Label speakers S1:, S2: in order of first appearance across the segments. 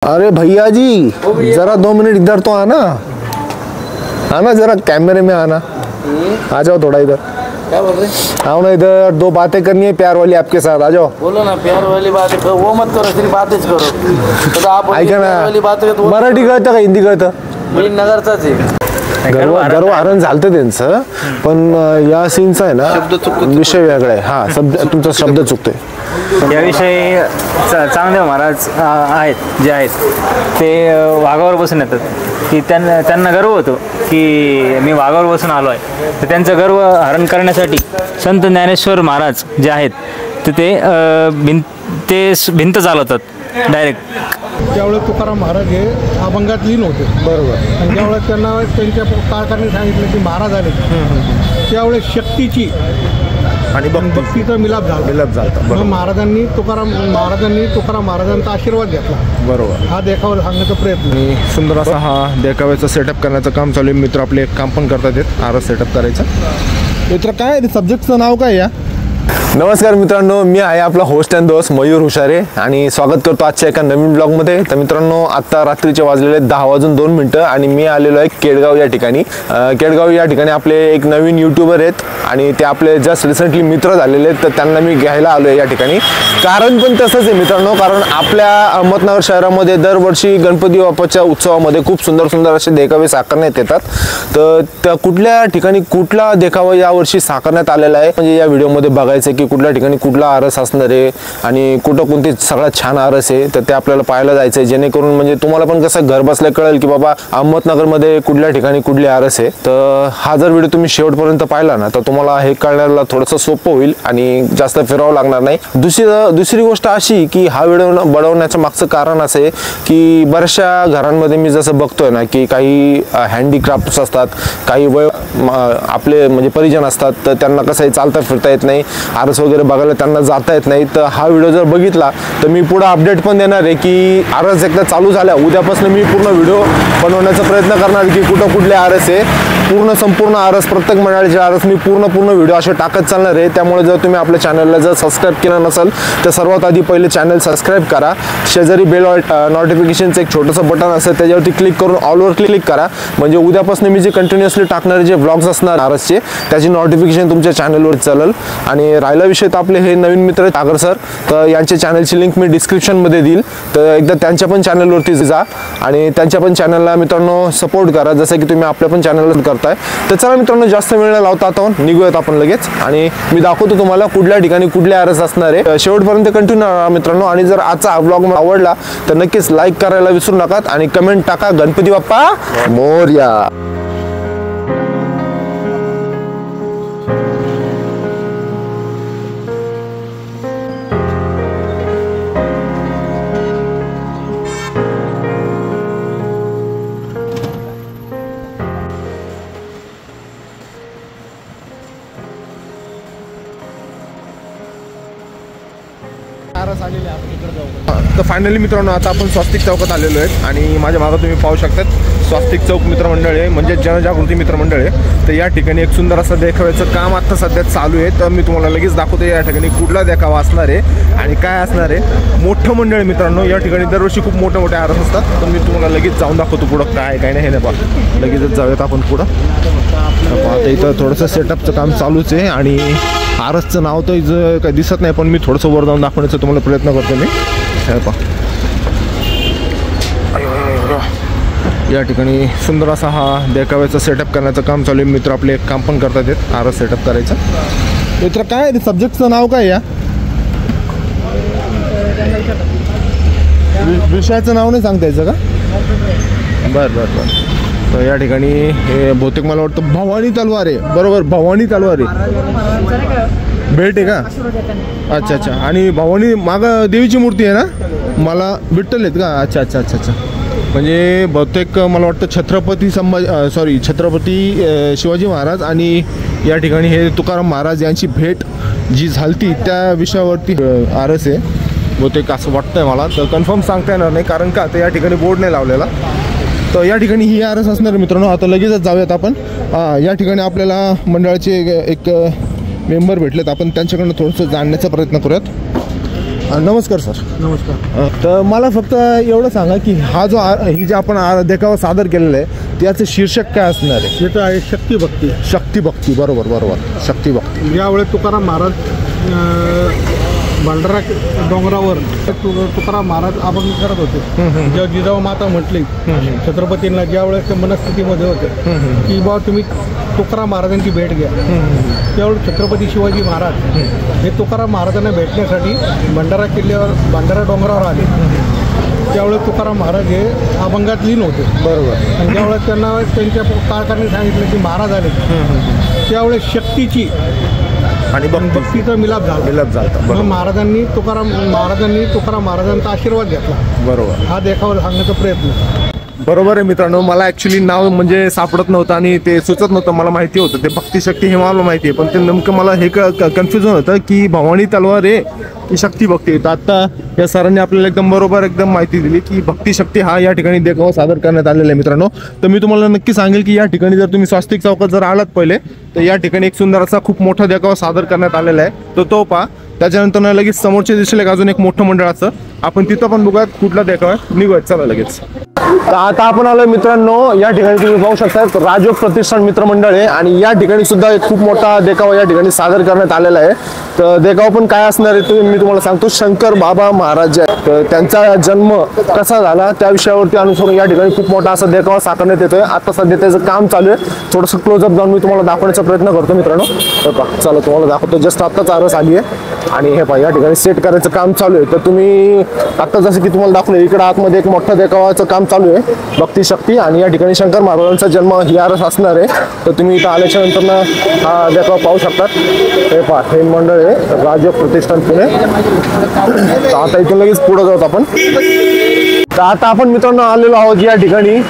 S1: अरे भैया जी जरा 2 मिनट इधर तो आना जरा कैमरे में आना। आ जाओ थोड़ा इधर।
S2: क्या बोल रहे?
S1: आओ ना इधर, 2 बातें करनी है प्यार वाली आपके साथ। आ जाओ।
S2: बोलो ना प्यार वाली बात करो, वो मत करो, सिर्फ बातें करो। तो आप
S1: ऐका
S2: प्यार वाली बात
S1: ना, मराठी कळतं का हिंदी कळतं?
S2: मी नगरचाच आहे।
S1: गर्वहरण झालं त्यांचं, पण या सीनचा आहे ना विषय वेगळा आहे। हा तुमचा शब्द चुकतोय।
S3: याविषयी चांगदेव महाराज आहेत जे आहेत ते वाघावर बसून येतात की त्यांना गर्व होतो की मी वाघावर बसून आलो आहे। तर त्यांचं गर्व हरण करण्यासाठी संत ज्ञानेश्वर महाराज जे आहेत तर ते भिंत चालवतात डायरेक्ट।
S4: ज्यावेळेस तुकाराम महाराज हे अभंगात लीन होते, बरोबर, आणि ज्यावेळेस त्यांना त्यांच्या कारकारांनी सांगितलं की महाराज आले त्यावेळेस शक्तीची आणि भक्तीचा मिलाप झाला। मग महाराजांनी तुकाराम महाराजांचा आशीर्वाद घेतला, बरोबर। हा देखावा सांगण्याचा प्रयत्न,
S1: सुंदर असा हा देखाव्याचा सेटअप करण्याचं काम चालू आहे। मित्र आपले एक काम पण करतात आहेत, आरस सेटअप करायचं। मित्र काय सब्जेक्टचं नाव काय या? नमस्कार मित्रांनो, मी आहे आपला होस्ट अँड दोस्त मयूर हुशारे आणि स्वागत करतो आजच्या एका नवीन ब्लॉगमध्ये। तर मित्रांनो, आता रात्रीचे वाजलेले 10:02 आणि मी आलेलो आहे केडगाव या ठिकाणी। केडगाव या ठिकाणी आपले एक नवीन यूट्यूबर आहेत आणि ते आपले जस्ट रिसेंटली मित्र झालेले आहेत, तर त्यांना मी घ्यायला आलो आहे या ठिकाणी। कारण पण तसंच आहे मित्रांनो, कारण आपल्या अहमदनगर शहरामध्ये दरवर्षी गणपती बाप्पाच्या उत्सवामध्ये खूप सुंदर सुंदर असे देखावे साकारण्यात येतात। तर त्या कुठल्या ठिकाणी कुठला देखावा यावर्षी साकारण्यात आलेला आहे म्हणजे या व्हिडिओमध्ये बघायचं की कुठल्या ठिकाणी कुठला आरस असणार आहे आणि कुठं कोणती सगळ्यात छान आरस आहे, तर ते आपल्याला पाहायला जायचं आहे, जेणेकरून म्हणजे तुम्हाला पण कसं घर बसल्या कळेल की बाबा अहमदनगरमध्ये कुठल्या ठिकाणी कुठली आरस आहे। तर हा जर व्हिडिओ तुम्ही शेवटपर्यंत पाहिला ना तर तुम्हाला हे कळण्याला थोडंसं सोपं होईल आणि जास्त फिरावं लागणार नाही। दुसरी गोष्ट अशी की हा व्हिडिओ बनवण्याचं मागचं कारण असं आहे की बऱ्याचशा घरांमध्ये मी जसं बघतोय ना की काही हँडीक्राफ्ट्स असतात, काही आपले म्हणजे परिजन असतात, तर त्यांना कसं आहे चालता फिरता येत नाही, आरस वगैरे बघायला त्यांना जाता येत नाही। तर हा व्हिडिओ जर बघितला तर मी पुढे अपडेट पण देणार आहे की आरस एकदा चालू झाल्या उद्यापासून मी पूर्ण व्हिडिओ बनवण्याचा प्रयत्न करणार की कुठं कुठले आरस आहे, संपूर्ण आरस, प्रत्येक मंडळाची आरस मी पूर्ण व्हिडिओ असे टाकत चालणार आहे। त्यामुळे जर तुम्ही आपल्या चॅनलला जर सबस्क्राईब केलं नसेल तर सर्वात आधी पहिले चॅनल सबस्क्राईब करा, शेजारी बेल नोटिफिकेशनचं एक छोटंसं बटन असेल त्याच्यावरती क्लिक करून ऑलवर क्लिक करा, म्हणजे उद्यापासून मी जे कंटिन्युअसली टाकणारे जे व्लॉग्स असणार आरसचे त्याची नोटिफिकेशन तुमच्या चॅनलवर चालेल। आणि राहिला विषय तर आपले हे नवीन मित्र आहेत सागर सर, तर यांच्या चॅनलची लिंक मी डिस्क्रिप्शनमध्ये देईल, तर एकदा त्यांच्या पण चॅनलवरती जा आणि त्यांच्या पण चॅनलला मित्रांनो सपोर्ट करा जसं की तुम्ही आपल्या पण चॅनलवर करताय। तर चला मित्रांनो, जास्त वेळ न लावता आता निघूयात आपण लगेच आणि मी दाखवतो तुम्हाला कुठल्या ठिकाणी कुठले आरस असणार आहे। शेवटपर्यंत कंटिन्यू राहा मित्रांनो, आणि जर आजचा व्लॉग मला आवडला तर नक्कीच लाईक करायला विसरू नका आणि कमेंट टाका गणपती बाप्पा मोरया। तर फायनली मित्रांनो आता आपण स्वास्तिक चौकात आलेलो आहे आणि माझ्या मागे तुम्ही पाहू शकतात स्वास्तिक चौक मित्रमंडळ आहे, म्हणजे जनजागृती मित्रमंडळ आहे। तर या ठिकाणी एक सुंदर असं देखाव्याचं काम आता सध्या चालू आहे, तर मी तुम्हाला लगेच दाखवतो या ठिकाणी कुठला देखावा असणार आहे आणि काय असणार आहे। मोठं मंडळ मित्रांनो, या ठिकाणी दरवर्षी खूप मोठे आरस असतात, तर मी तुम्हाला लगेच जाऊन दाखवतो पुढं काय काय नाही हे नाही बघा, लगेचच जाऊयात आपण पुढं। आता इथं थोडंसं सेटअपचं काम चालूच आहे आणि आरसचं नाव तर इथं काही दिसत नाही, पण मी थोडंसं वर जाऊन दाखवण्याचा तुम्हाला प्रयत्न करतो मी। या ठिकाणी सुंदर असा हा देखाव्याचा सेटअप करण्याचं काम चालू आहे। मित्र आपले एक काम पण करतात आहेत आरस सेटअप करायचं। मित्र काय सब्जेक्टचं नाव काय या? विषयाचं नाव नाही सांगता यायचं का? बरं। तर या ठिकाणी हे बहुतेक मला वाटतं भवानी तलवार आहे, बरोबर, भवानी तलवार आहे, भेट आहे का? अच्छा, आणि भवानी मागं देवीची मूर्ती आहे ना, मला विठ्ठल आहेत का? अच्छा, म्हणजे बहुतेक मला वाटतं छत्रपती शिवाजी महाराज आणि या ठिकाणी हे तुकाराम महाराज यांची भेट जी झालती त्या विषयावरती आरस आहे बहुतेक असं वाटतंय मला, तर कन्फर्म सांगता येणार नाही कारण का तर या ठिकाणी बोर्ड नाही लावलेला। तर या ठिकाणी ही आरस असणार मित्रांनो। आता लगेचच जाऊयात आपण। या ठिकाणी आपल्याला मंडळाचे एक मेंबर भेटलेत, आपण त्यांच्याकडनं थोडंसं जाणण्याचा प्रयत्न करूयात। नमस्कार सर.
S4: नमस्कार.
S1: तर मला फक्त एवढं सांगा की हा जो ही जे आपण देखावा सादर केलेला आहे त्याचं शीर्षक काय असणार आहे?
S4: याचं आहे शक्तिभक्ती.
S1: शक्तिभक्ती. बरोबर शक्तिभक्ती.
S4: ज्यावेळेस तुकाराम महाराज भंडारा डोंगरावर तुकाराम महाराज अभंग करत होते, जेव्हा जिजाऊ माता म्हटली छत्रपतींना, ज्यावेळेस ते मनस्थितीमध्ये होते की बाबा तुम्ही तुकाराम महाराजांची भेट घ्या, त्यावेळेस छत्रपती शिवाजी महाराज हे तुकाराम महाराजांना भेटण्यासाठी भंडारा किल्ल्यावर भंडारा डोंगरावर आले. त्यावेळेस तुकाराम महाराज हे अभंगात लीन होते. बरोबर. आणि ज्यावेळेस त्यांना त्यांच्या काळकारणी सांगितलं की महाराज आले, त्यावेळेस शक्तीची
S1: आणि
S4: भक्तीचा मिलाप झाला. मग महाराजांनी तुकाराम महाराजांचा आशीर्वाद घेतला.
S1: बरोबर.
S4: हा देखावा सांगण्याचा प्रयत्न.
S1: बरोबर आहे मित्रांनो. मला ॲक्च्युली नाव म्हणजे सापडत नव्हतं आणि ते सुचत नव्हतं. मला माहिती होतं ते भक्तिशक्ती हे मला माहिती आहे, पण ते नेमकं मला हे कन्फ्युजन होतं की भवानी तलवार आहे की शक्तिभक्ती. तर आत्ता या सरांनी आपल्याला एकदम माहिती दिली की भक्तिशक्ती हा या ठिकाणी देखावा सादर करण्यात आलेला आहे मित्रांनो. तर मी तुम्हाला नक्की सांगेल की या ठिकाणी जर तुम्ही स्वास्तिक चौकात जर आलात पहिले, तर या ठिकाणी एक सुंदर असा खूप मोठा देखावा सादर करण्यात आलेला आहे. तो पहा. त्याच्यानंतर लगेच समोरच्या दिशेला अजून एक मोठं मंडळ असं, आपण तिथं पण बघूयात कुठला देखावा निघूयात. चला लगेच. तर आता आपण आलोय मित्रांनो, या ठिकाणी तुम्ही पाहू शकता राजयोग प्रतिष्ठान मित्रमंडळ आहे आणि या ठिकाणी सुद्धा एक खूप मोठा देखावा या ठिकाणी सादर करण्यात आलेला आहे. तर देखावा पण काय असणार आहे मी तुम्हाला सांगतो. शंकर बाबा महाराज तर त्यांचा जन्म कसा झाला त्या विषयावरती अनुसरून या ठिकाणी खूप मोठा असा देखावा साकारण्यात येतोय. आता सध्या त्याचं काम चालू आहे. थोडंसं क्लोजअप जाऊन मी तुम्हाला दाखवण्याचा प्रयत्न करतो मित्रांनो. तर पहा, चला तुम्हाला दाखवतो. जस्ट आत्ताच आरस आली आहे आणि हे पहा या ठिकाणी सेट करायचं काम चालू आहे. तर तुम्ही आता जसं की तुम्हाला दाखवलं, इकडे आतमध्ये एक मोठं देखावाचं काम चालू आहे भक्तिशक्ती, आणि या ठिकाणी शंकर महाराजांचा जन्म ही आरस असणार आहे. तर तुम्ही इथं आल्याच्या नंतर ना हा देखावा पाहू शकतात. हे पहा, हे मंडळ आहे राजयोग प्रतिष्ठान पुणे. तर आता इथून लगेच पुढे जाऊत आपण. तर आता आपण मित्रांनो आलेलो आहोत या ठिकाणी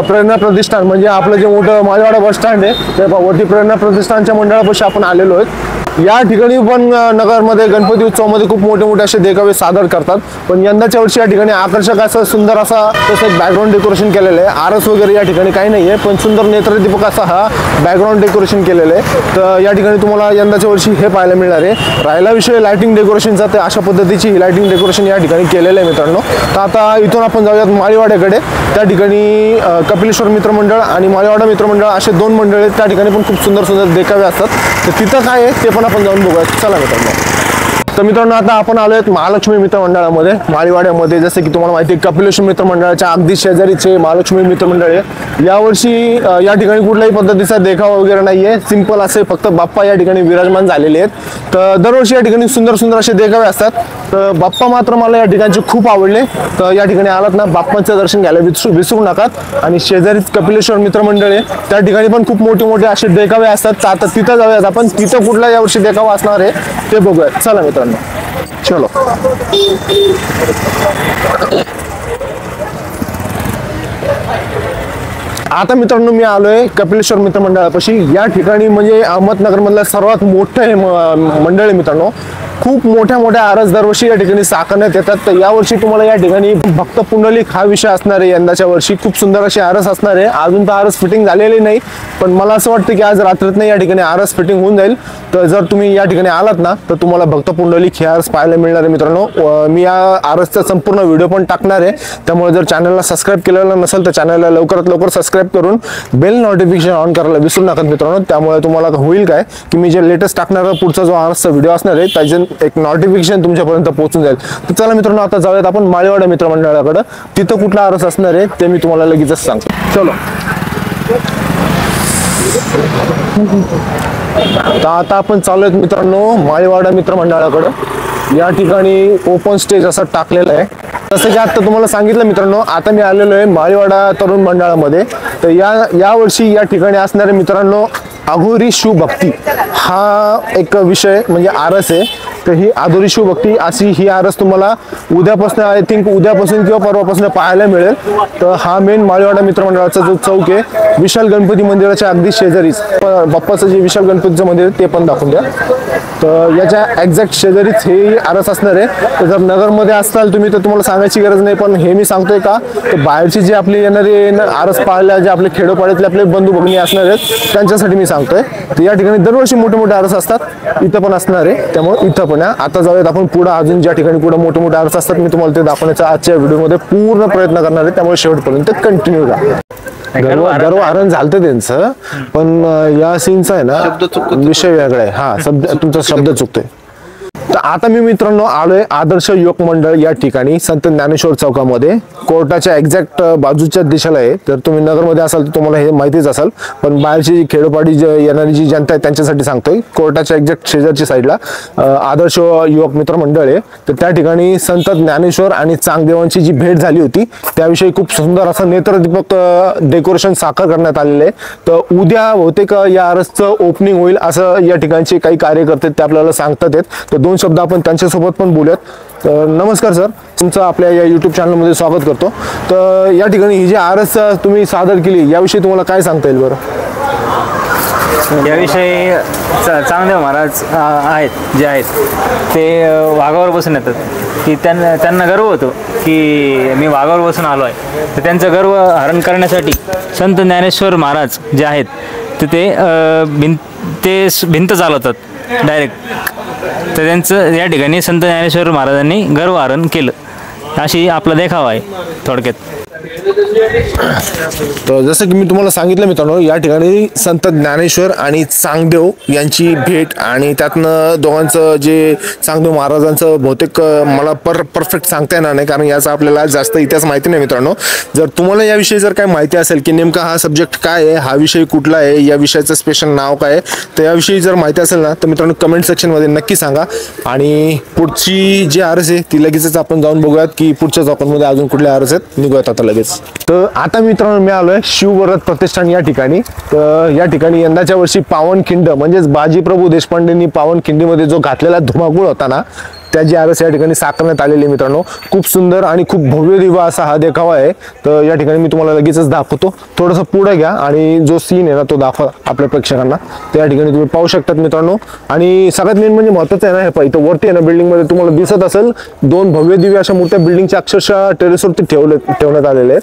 S1: प्रेरणा प्रतिष्ठान, म्हणजे आपलं जे मोठं माळीवाडा बस स्टँड आहे ते वरती प्रेरणा प्रतिष्ठानच्या मंडळापाशी आपण आलेलो आहोत. या ठिकाणी पण नगरमध्ये गणपती उत्सवामध्ये खूप मोठे मोठे असे देखावे सादर करतात, पण यंदाच्या वर्षी या ठिकाणी आकर्षक असं सुंदर असा तसं बॅकग्राऊंड डेकोरेशन केलेलं आहे. आरस वगैरे या ठिकाणी काही नाही आहे, पण सुंदर नेत्रदीपक असा हा बॅकग्राऊंड डेकोरेशन केलेलं आहे. तर या ठिकाणी तुम्हाला यंदाच्या वर्षी हे पाहायला मिळणार आहे. राहिला विषय लायटिंग डेकोरेशनचा, ते अशा पद्धतीची ही लायटिंग डेकोरेशन या ठिकाणी केलेलं आहे मित्रांनो. तर आता इथून आपण जाऊयात माळीवाड्याकडे. त्या ठिकाणी कपिलेश्वर मित्रमंडळ आणि माळीवाडा मित्रमंडळ असे दोन मंडळ आहेत. त्या ठिकाणी पण खूप सुंदर सुंदर देखावे असतात. तर तिथं काय आहे ते पण आपण जाऊन बघूयात. चला मित्रांनो. तर मित्रांनो आता आपण आलो आहेत महालक्ष्मी मित्रमंडळामध्ये माळीवाड्यामध्ये. जसं की तुम्हाला माहिती आहे कपिलेश्वर मित्रमंडळाच्या अगदी शेजारीचे महालक्ष्मी मित्रमंडळ आहे. यावर्षी या ठिकाणी कुठल्याही पद्धतीचा देखावा वगैरे नाही आहे. सिंपल असे फक्त बाप्पा या ठिकाणी विराजमान झालेले आहेत. तर दरवर्षी या ठिकाणी सुंदर सुंदर असे देखावे असतात. तर बाप्पा मात्र मला या ठिकाणचे खूप आवडले. तर या ठिकाणी आलात ना बाप्पांचं दर्शन घ्यायला विसरू नकात. आणि शेजारीच कपिलेश्वर मित्रमंडळ आहे, त्या ठिकाणी पण खूप मोठे मोठे असे देखावे असतात. तर आता तिथं जाऊयात आपण. तिथं कुठला यावर्षी देखावा असणार आहे ते बघूयात. चला मित्रांनो. चलो. आता मित्रांनो मी आलोय कपिलेश्वर मित्रमंडळापाशी. या ठिकाणी म्हणजे अहमदनगर मधलं सर्वात मोठं हे मंडळ आहे मित्रांनो. खूप मोठ्या मोठ्या आरस दरवर्षी या ठिकाणी साकारण्यात येतात. तर यावर्षी तुम्हाला या ठिकाणी भक्त पुंडलिक हा विषय असणार आहे. यंदाच्या वर्षी खूप सुंदर अशी आरस असणार आहे. अजून तर आरस फिटिंग झालेली नाही, पण मला असं वाटतं की आज रात्रीतनं या ठिकाणी आरस फिटिंग होऊन जाईल. तर जर तुम्ही या ठिकाणी आलात ना तर तुम्हाला भक्त पुंडलिक ही आरस पाहायला मिळणार आहे मित्रांनो. मी या आरसचा संपूर्ण व्हिडिओ पण टाकणार आहे. त्यामुळे जर चॅनलला सबस्क्राईब केलेलं नसेल तर चॅनलला लवकरात लवकर सबस्क्राईब करून बेल नोटिफिकेशन ऑन करायला विसरू नका मित्रांनो. त्यामुळे तुम्हाला होईल काय की मी जे लेटेस्ट टाकणारा पुढचा जो आरसचा व्हिडिओ असणार आहे त्याचे एक नोटिफिकेशन तुमच्यापर्यंत पोहोचून जाईल. तर चला मित्रांनो आता जाऊयात आपण माळीवाडा मित्रमंडळाकडे. तिथं कुठला आरस असणार आहे ते मी तुम्हाला लगेचच सांगतो. चलो. तर आता आपण चालू आहेत मित्रांनो माळीवाडा मित्रमंडळाकडे. या ठिकाणी ओपन स्टेज असं टाकलेलं आहे. जसं की आता तुम्हाला सांगितलं मित्रांनो, आता मी आलेलो आहे माळीवाडा तरुण मंडळामध्ये. तर या वर्षी या ठिकाणी असणारे मित्रांनो अघोरी शिवभक्ती हा एक विषय म्हणजे आरस आहे. तर ही अघोरी शिवभक्ती अशी ही आरस तुम्हाला उद्यापासून आय थिंक उद्यापासून किंवा परवापासून पाहायला मिळेल. तर हा मेन माळीवाडा मित्रमंडळाचा जो चौक आहे विशाल गणपती मंदिराच्या अगदी शेजारीच बाप्पाचं जे विशाल गणपतीचं मंदिर आहे ते पण दाखवून द्या. तर याच्या एक्झॅक्ट शेजारीच हे आरस असणार आहे. तर जर नगरमध्ये असाल तुम्ही तर तुम्हाला सांगायची गरज नाही, पण हे मी सांगतोय का तर बाहेरची जे आपली येणारे आरस पाहायला जे आपले खेडोपाड्यातले आपले बंधू भगिनी असणार आहेत त्यांच्यासाठी मी सांगतोय. तर या ठिकाणी दरवर्षी मोठे मोठे आरस असतात, इथं पण असणार आहे. त्यामुळे इथं पण आता जाऊयात आपण पुढे, अजून ज्या ठिकाणी पुढे मोठे मोठे आरस असतात मी तुम्हाला ते दाखवण्याचा आजच्या व्हिडिओमध्ये पूर्ण प्रयत्न करणार आहे, त्यामुळे शेवटपर्यंत कंटिन्यू राहा. गर्वहरण झालं त्यांचं, पण या सीनचा आहे ना विषय वेगळा आहे. हा तुमचा शब्द चुकतोय. तर आता मी मित्रांनो आलोय आदर्श युवक मंडळ या ठिकाणी संत ज्ञानेश्वर चौकामध्ये, कोर्टाच्या एक्झॅक्ट बाजूच्या दिशेला आहे. तर तुम्ही नगरमध्ये असाल तर तुम्हाला हे माहितीच असेल, पण बाहेरची जी खेडोपाडी येणारी जी जनता आहे त्यांच्यासाठी सांगतोय. कोर्टाच्या एक्झॅक्ट शेजारची साईडला आदर्श युवक मित्र मंडळ आहे. तर त्या ठिकाणी संत ज्ञानेश्वर आणि चांगदेवांची जी भेट झाली होती त्याविषयी खूप सुंदर असं नेत्रदीपक डेकोरेशन साकार करण्यात आलेले आहे. तर उद्या बहुतेक या आरसचं ओपनिंग होईल असं या ठिकाणचे काही कार्यकर्ते ते आपल्याला सांगतात आहेत. तर 2 शब्द आपण त्यांच्यासोबत पण बोलूयात. तर नमस्कार सर, तुमचं आपल्या या यूट्यूब चॅनलमध्ये स्वागत करतो. तर या ठिकाणी ही जी आरस तुम्ही सादर केली याविषयी तुम्हाला काय सांगता येईल बरं?
S3: याविषयी चांगदेव महाराज आहेत जे आहेत ते वाघावर बसून येतात, की त्यांना गर्व होतो की मी वाघावर बसून आलो आहे. तर त्यांचं गर्व हरण करण्यासाठी संत ज्ञानेश्वर महाराज जे आहेत ते भिंत चालवतात डायरेक्ट. तर त्यांचं या ठिकाणी संत ज्ञानेश्वर महाराजांनी गर्वहरण केलं, अशी आपला देखावा आहे थोडक्यात.
S1: तर जसं की मी तुम्हाला सांगितलं मित्रांनो, या ठिकाणी संत ज्ञानेश्वर आणि चांगदेव यांची भेट, आणि त्यातनं दोघांचं जे चांगदेव महाराजांचं बहुतेक मला परफेक्ट सांगता येणार नाही, कारण याचा आपल्याला जास्त इतिहास माहिती नाही मित्रांनो. जर तुम्हाला याविषयी जर काही माहिती असेल की नेमका हा सब्जेक्ट काय आहे, हा विषय कुठला आहे, या विषयाचं स्पेशल नाव काय आहे, तर याविषयी जर माहिती असेल ना तर मित्रांनो कमेंट सेक्शनमध्ये नक्की सांगा. आणि पुढची जी आरस आहे ती लगेचच आपण जाऊन बघूयात की पुढच्या चौकांमध्ये अजून कुठल्या आरस आहेत, निघूयात आता लगेच. तर आता मित्रांनो मी आलोय शिवव्रत प्रतिष्ठान या ठिकाणी. तर या ठिकाणी यंदाच्या वर्षी पावनखिंड म्हणजेच बाजीप्रभू देशपांडेंनी पावनखिंडीमध्ये जो घातलेला धुमाकूळ होता ना, त्याची आरस या ठिकाणी साकारण्यात आलेली मित्रांनो. खूप सुंदर आणि खूप भव्य दिवा असा हा देखावा आहे. तर या ठिकाणी मी तुम्हाला लगेचच दाखवतो. थोडंसं पुढे घ्या आणि जो सीन आहे ना तो दाखवा आपल्या प्रेक्षकांना. त्या ठिकाणी तुम्ही पाहू शकतात मित्रांनो. आणि सगळ्यात मेन म्हणजे महत्त्वाचं आहे ना, हे इथं वरती आहे ना बिल्डिंगमध्ये तुम्हाला दिसत असेल 2 भव्य दिवे अशा मोठ्या बिल्डिंगच्या अक्षरशः टेरेसवरती ठेवण्यात आलेले आहेत.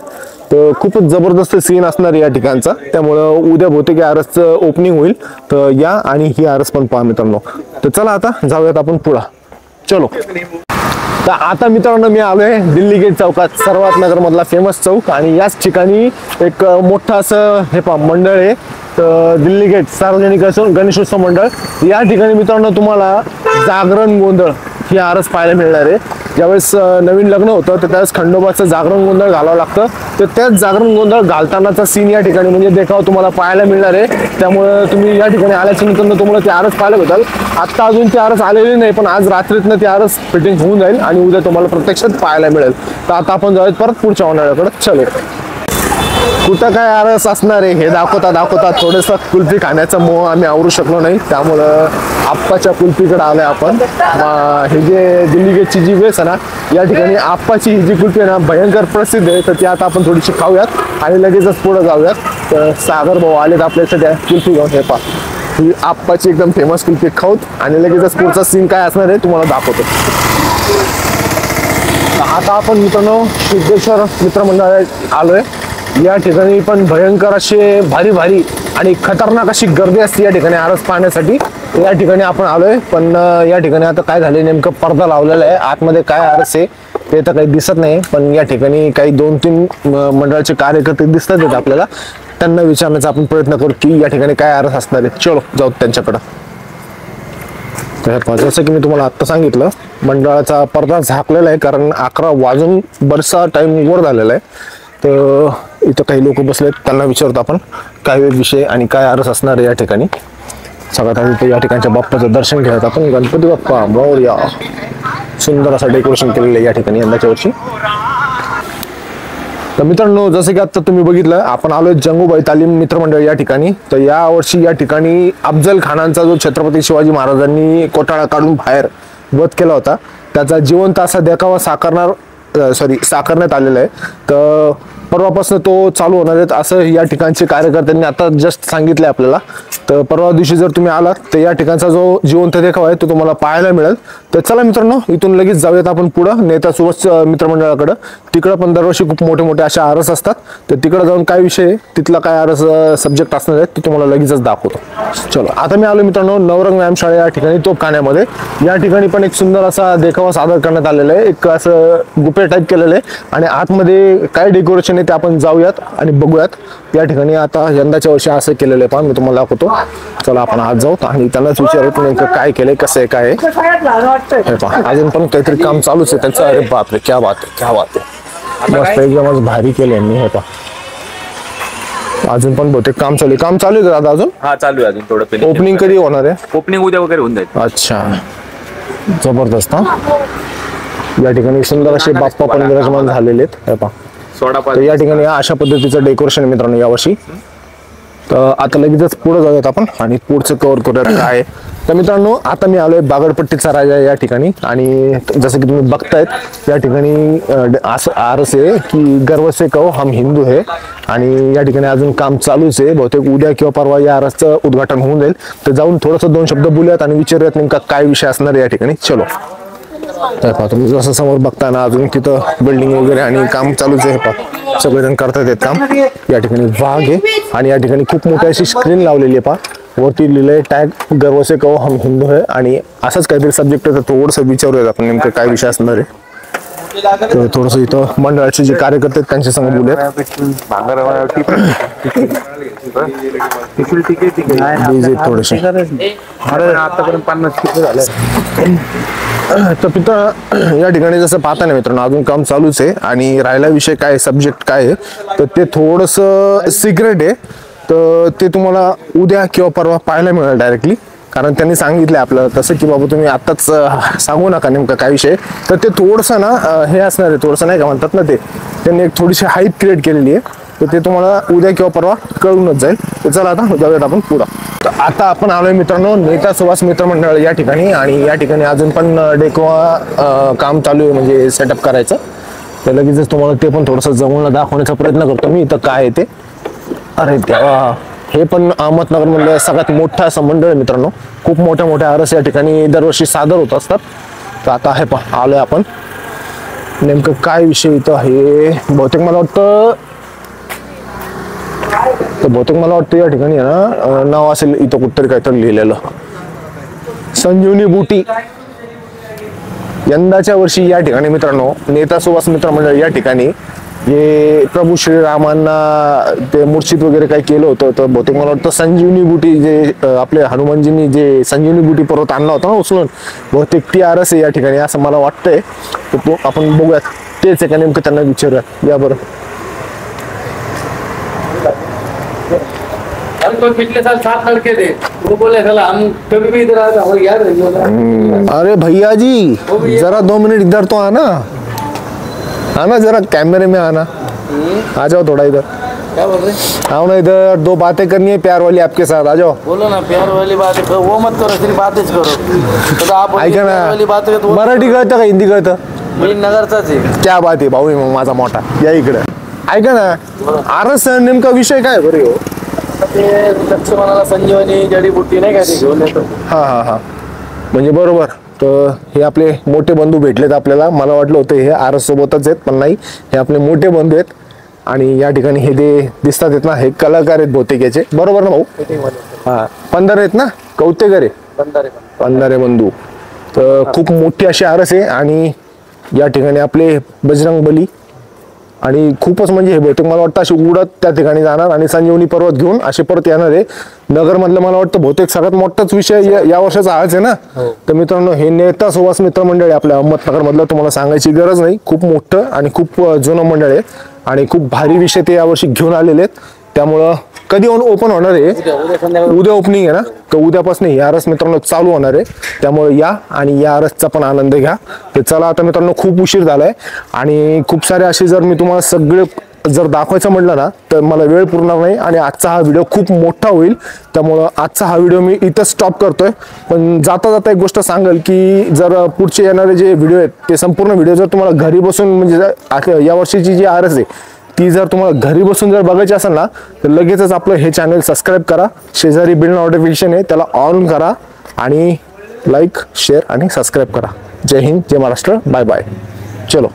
S1: तर खूपच जबरदस्त सीन असणार या ठिकाणचा, त्यामुळं उद्या बहुतेक आरसचं ओपनिंग होईल. तर या आणि ही आरस पण पहा मित्रांनो. तर चला आता जाऊयात आपण पुढं, चलो. तर आता मित्रांनो मी आलोय दिल्ली गेट चौकात, सर्वात नगरमधला फेमस चौक, आणि याच ठिकाणी एक मोठं असं हे मंडळ आहे. तर दिल्ली गेट सार्वजनिक गणेशोत्सव मंडळ या ठिकाणी मित्रांनो तुम्हाला जागरण गोंधळ ही आरस पाहायला मिळणार आहे. ज्यावेळेस नवीन लग्न होतं तर त्यावेळेस खंडोबाचं जागरण गोंधळ घालावं लागतं. तर त्याच जागरण गोंधळ घालतानाचा सीन या ठिकाणी म्हणजे देखावा तुम्हाला पाहायला मिळणार आहे. त्यामुळे तुम्ही या ठिकाणी आल्याच्या नंतर तुम्हाला ती आरस पाहायला भेटाल. आत्ता अजून ती आरस आलेली नाही, पण आज रात्रीतनं ती आरस फिटिंग होऊन जाईल आणि उद्या तुम्हाला प्रत्यक्षात पाहायला मिळेल. तर आता आपण जाऊयात परत पुढच्या मंडळाकडे. चलो, कुठं काय आरस असणार आहे हे दाखवता थोडंसं कुल्फी खाण्याचा मोह आम्ही आवरू शकलो नाही, त्यामुळं आप्पाच्या कुल्फीकडे आलोय आपण. हे जे दिल्ली गेटची जी वेस आहे ना, या ठिकाणी आप्पाची ही जी कुल्फी आहे ना भयंकर प्रसिद्ध आहे. तर ती आता आपण थोडीशी खाऊयात आणि लगेचच पुढे जाऊयात. तर सागर भाऊ आलेत आपल्यासाठी कुल्फी घेऊन. हे पहा, ही आप्पाची एकदम फेमस कुल्फी खाऊत आणि लगेचच पुढचा सीन काय असणार आहे तुम्हाला दाखवतो. आता आपण मित्रांनो सिद्धेश्वर मित्रमंडळात आलोय. या ठिकाणी पण भयंकर असे भारी आणि खतरनाक अशी गर्दी असते या ठिकाणी आरस पाहण्यासाठी. या ठिकाणी आपण आलोय, पण या ठिकाणी आता काय झाले नेमकं पडदा लावलेला आहे. आतमध्ये काय आरस आहे ते तर काही दिसत नाही, पण या ठिकाणी काही 2-3 मंडळाचे कार्यकर्ते दिसतात आहेत आपल्याला. त्यांना विचारण्याचा आपण प्रयत्न करू की या ठिकाणी काय आरस असणार आहे. चलो जाऊ त्यांच्याकडं. तर जसं की मी तुम्हाला आत्ता सांगितलं, मंडळाचा पडदा झाकलेला आहे कारण 11 वाजून बराचसा टाइम वर झालेला आहे. तर इथं काही लोक बसलेत, त्यांना विचारतो आपण काय विषय आणि काय आरस असणार आहे या ठिकाणी. सगळ्यात आधी या ठिकाणच्या बाप्पाचं दर्शन घेऊयात आपण. गणपती बाप्पा मोरया. सुंदर असं डेकोरेशन केलेलं आहे या ठिकाणी यंदाच्या वर्षी. तर मित्रांनो जसं की आता तुम्ही बघितलं, आपण आलोय जंगूबाई तालीम मित्रमंडळ या ठिकाणी. तर या वर्षी या ठिकाणी अफजल खानांचा जो छत्रपती शिवाजी महाराजांनी कोटाळा काढून बाहेर वध केला होता त्याचा जिवंत असा देखावा साकारण्यात आलेला आहे. तर परवापासून तो चालू होणार आहेत असं या ठिकाणचे कार्यकर्त्यांनी आता जस्ट सांगितले आपल्याला. तर परवा दिवशी जर तुम्ही आलात तर या ठिकाणचा जो जिवंत देखावा आहे तो तुम्हाला पाहायला मिळेल. तर चला मित्रांनो, इथून लगेच जाऊयात आपण पुढं नेता सुभाष मित्रमंडळाकडं. तिकडं पण दरवर्षी खूप मोठे मोठे अशा आरस असतात. तर तिकडं जाऊन काय विषय आहे, तिथला काय आरस सब्जेक्ट असणार आहे ते तुम्हाला लगेचच दाखवतो. चलो, आता मी आलो मित्रांनो नवरंग व्यायामशाळा या ठिकाणी तोफखान्यामध्ये. या ठिकाणी पण एक सुंदर असा देखावा सादर करण्यात आलेला आहे. एक असं गुफे टाईप केलेलं आहे आणि आतमध्ये काय डेकोरेशन आहे ते आपण जाऊयात आणि बघूयात. या ठिकाणी आता यंदाच्या वर्षी असं केलेलं आहे, मी तुम्हाला दाखवतो. चला आपण आज जाऊ आणि त्यांनाच विचारतो नेमकं काय केलंय, कसं आहे, काय आहे. अजून पण काहीतरी काम चालूच आहे त्यांचं. अरे बापरे, क्या बात आहे, क्या बात आहे. मस्त एकदमच भारी केलं यांनी. हे अजून पण बहुतेक काम चालू आहे का दादा अजून?
S3: हा, चालू आहे अजून थोडं.
S1: ओपनिंग कधी होणार आहे?
S3: ओपनिंग उद्या वगैरे होऊन जाईल.
S1: अच्छा, जबरदस्त. या ठिकाणी सुंदर असे बाप्पा पण विराजमान झालेले आहेत. हे पहा, या ठिकाणी अशा पद्धतीचं डेकोरेशन आहे मित्रांनो यावर्षी. तर आता लगेचच पुढे जाऊयात आपण आणि पुढचं कव्हर करूयात काय आहे. तर मित्रांनो, आता मी आलोय बागडपट्टीचा राजा या ठिकाणी आणि जसं की तुम्ही बघतायत या ठिकाणी असं आरस आहे की गर्व से कहो हम हिंदू है. आणि या ठिकाणी अजून काम चालूच आहे. बहुतेक उद्या किंवा परवा या आरसचं उद्घाटन होऊन जाईल. तर जाऊन थोडंसं 2 शब्द बोलूयात आणि विचारूयात नेमका काय विषय असणार आहे या ठिकाणी. चलो. तर पहा, तुम्ही जसं समोर बघता ना अजून तिथं बिल्डिंग वगैरे आणि काम चालूच आहे. पहा, सगळेजण करतात ते काम. या ठिकाणी वाघ आहे आणि या ठिकाणी खूप मोठी अशी स्क्रीन लावलेली आहे. पहा, वरती लिहिलंय टॅग गर्व से कहो हम हिंदू है आणि असंच काहीतरी सब्जेक्ट आहे. तर थोडंसं विचारूयात आपण नेमकं काय विषय असणार आहे. तर थोडंसं इथं मंडळाचे जे कार्यकर्ते आहेत त्यांच्या संग बोलूयात. थोडेसे
S2: आतापर्यंत 50 किलो झाले.
S1: तर पिता या ठिकाणी जसं पाहता ना मित्रांनो अजून काम चालूच आहे आणि राहिला विषय काय, सब्जेक्ट काय आहे तर ते थोडंसं सिक्रेट आहे. तर ते तुम्हाला उद्या किंवा परवा पाहायला मिळेल डायरेक्टली. कारण त्यांनी सांगितलं आपल्याला तसं की बाबा तुम्ही आत्ताच सांगू नका नेमका काय विषय. तर ते थोडंसं ना हे असणार आहे, थोडंसं नाही का म्हणतात ना, ते त्यांनी एक थोडीशी हाईप क्रिएट केलेली आहे. तर ते तुम्हाला उद्या किंवा परवा कळूनच जाईल. तर चला आता जाऊयात आपण पुढं. तर आता आपण आलोय मित्रांनो नेता सुभाष मित्रमंडळ या ठिकाणी आणि या ठिकाणी अजून पण डेकोवा काम चालू आहे म्हणजे सेटअप करायचं. तर लगेचच तुम्हाला ते पण थोडंसं जवळ दाखवण्याचा प्रयत्न करतो मी. इथं काय आहे ते. अरे देवा, हे पण अहमदनगर मधलं सगळ्यात मोठं असं मंडळ आहे मित्रांनो. खूप मोठ्या मोठ्या आरस या ठिकाणी दरवर्षी सादर होत असतात. तर आता हे पहा आलोय आपण. नेमकं काय विषय इथं आहे, बहुतेक मला वाटतं या ठिकाणी ना नाव असेल इथं कुठतरी काहीतरी लिहिलेलं, संजीवनी बुटी. यंदाच्या वर्षी या ठिकाणी मित्रांनो नेता सुभाष मित्रमंडळ या ठिकाणी हे प्रभू श्रीरामांना ते मूर्छित वगैरे काही केलं होतं. तर बहुतेक मला वाटतं संजीवनी बुटी जे आपले हनुमानजींनी जे संजीवनी बुटी पर्वत आणला होता ना उचलून, बहुतेक ती आरस आहे या ठिकाणी असं मला वाटतंय. तर आपण बघूयात तेच आहे का नेमकं, त्यांना विचारूयात. या बरं.
S2: तो पिछले साल 7 लड़के थे, वो बोले साला हम कभी भी इधर आते हमारे याद नहीं.
S1: अरे भैया जी जरा 2 मिनट इधर तो आना जरा कैमरे में आना. आ जाओ थोड़ा इधर.
S2: क्या बोल रहे?
S1: आओ ना इधर, 2 बातें करनी है प्यार वाली आपके साथ. आ जाओ.
S2: बोलो ना प्यार वाली बात करो, वो मत करो, सिर्फ बातें करो. तो आप
S1: ऐका
S2: प्यार वाली बात
S1: ना, मराठी कळतं का हिंदी कळतं?
S2: मी नगरचाच आहे.
S1: क्या बात आहे भाऊ मग माझा मोठा. या इकडे ऐका ना, आरस नेमका विषय काय बरे हो?
S2: ते लक्ष्मणाला संजीवनी जडीबुटी नाही का ते घेऊन येतो.
S1: हा म्हणजे बरोबर. तर हे आपले मोठे बंधू भेटलेत आपल्याला. मला वाटलं होतं हे आरस सोबतच आहेत पण नाही, हे आपले मोठे बंधू आहेत. आणि या ठिकाणी हे जे दिसतात आहेत ना हे कलाकार आहेत बहुतेक याचे, बरोबर ना भाऊ? हा, पंधरे आहेत ना, कौतेकरे पंधरे बंधू. तर खूप मोठी अशी आरस आहे आणि या ठिकाणी आपले बजरंग बली आणि खूपच म्हणजे हे बहुतेक मला वाटतं अशी उडत त्या ठिकाणी जाणार आणि संजीवनी पर्वत घेऊन असे परत येणार आहे. नगरमधलं मला वाटतं बहुतेक सगळ्यात मोठाच विषय या वर्षाचा हाच आहे ना. तर मित्रांनो हे नेता सुभाष मित्र मंडळ आहे आपल्या अहमदनगर मधलं, तुम्हाला सांगायची गरज नाही. खूप मोठं आणि खूप जुनं मंडळ आहे आणि खूप भारी विषय ते यावर्षी घेऊन आलेले आहेत. त्यामुळं कधी ओपन होणार आहे? उद्या ओपनिंग आहे ना. तर उद्यापासून ही आरस मित्रांनो चालू होणार आहे. त्यामुळे या आणि या आरसचा पण आनंद घ्या. ते चला आता मित्रांनो खूप उशीर झालाय आणि खूप सारे असे जर मी तुम्हाला सगळे जर दाखवायचं म्हटलं ना तर मला वेळ पुरणार नाही आणि आजचा हा व्हिडिओ खूप मोठा होईल. त्यामुळं आजचा हा व्हिडिओ मी इथं स्टॉप करतोय. पण जाता जाता एक गोष्ट सांगेल की जर पुढचे येणारे जे व्हिडिओ आहेत ते संपूर्ण व्हिडिओ जर तुम्हाला घरी बसून म्हणजे या वर्षीची जी आरस आहे ती जर तुम्हाला घरी बसून जर बघायची असेल ना तर लगेचच आपलं हे चॅनल सबस्क्राईब करा, शेजारी बिल नोटिफिकेशन आहे त्याला ऑन करा आणि लाईक शेअर आणि सबस्क्राईब करा. जय हिंद, जय महाराष्ट्र, बाय बाय. चलो.